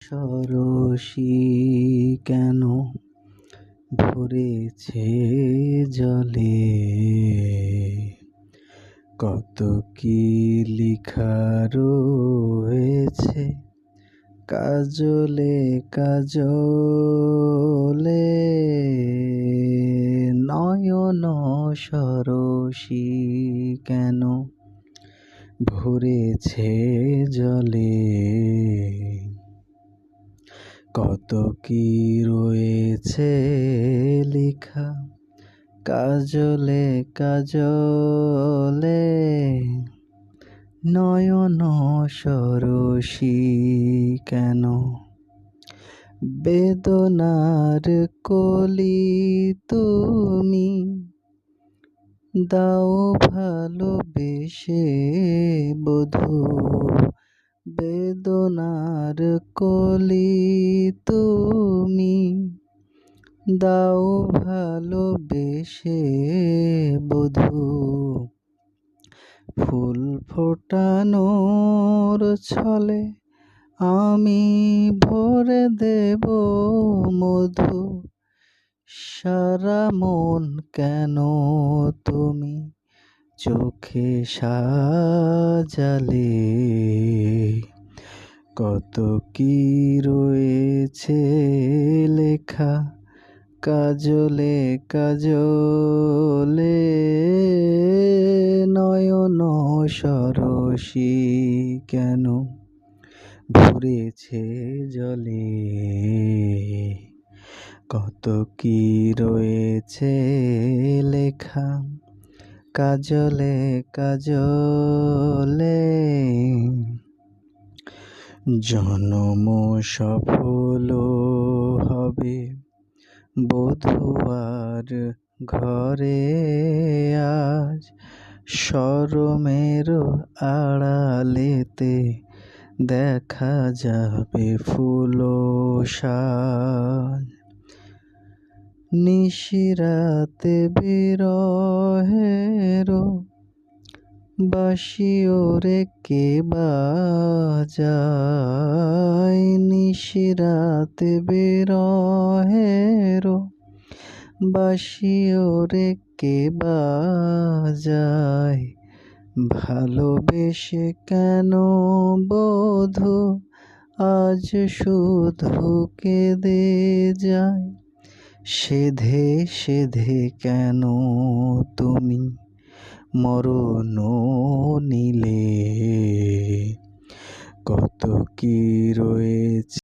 সরসী কেন ভরেছে জলে, কত কি লিখা রয়েছে কাজলে কাজলে, নয়ন সরসী কেন ভরেছে জলে, কত কি রয়েছে লেখা কাজলে কাজলে, নয়ন সরসী কেন, বেদনার কলি তুমি দাও ভালোবেসে বধূ, বেদনার কলি তুমি দাও ভালোবেসে বধূ, ফুল ফোটানোর ছলে আমি ভরে দেব মধু, সারা মন কেন তুমি চোখে সাজালে, কত কি রয়েছে লেখা কাজলে কাজলে, নয়ন সরসী কেন ভরেছে জলে, কত কি রয়েছে লেখা কাজলে কাজলে, জনম সফল হবে বধূয়ার ঘরে আজ, শরমের আড়ালেতে দেখা যাবে ফুল সাজ, নিশিরাতে বিরহের বাঁশি ওরে কে বাজায়, নিশিরাতে বিরহের বাঁশি ওরে কে বাজায়, ভালোবেসে কেন বধূ আজ শুধু কেঁদে যায়, সেধে সেধে কেন তুমি মরণ নিলে, কত কি রয়েছে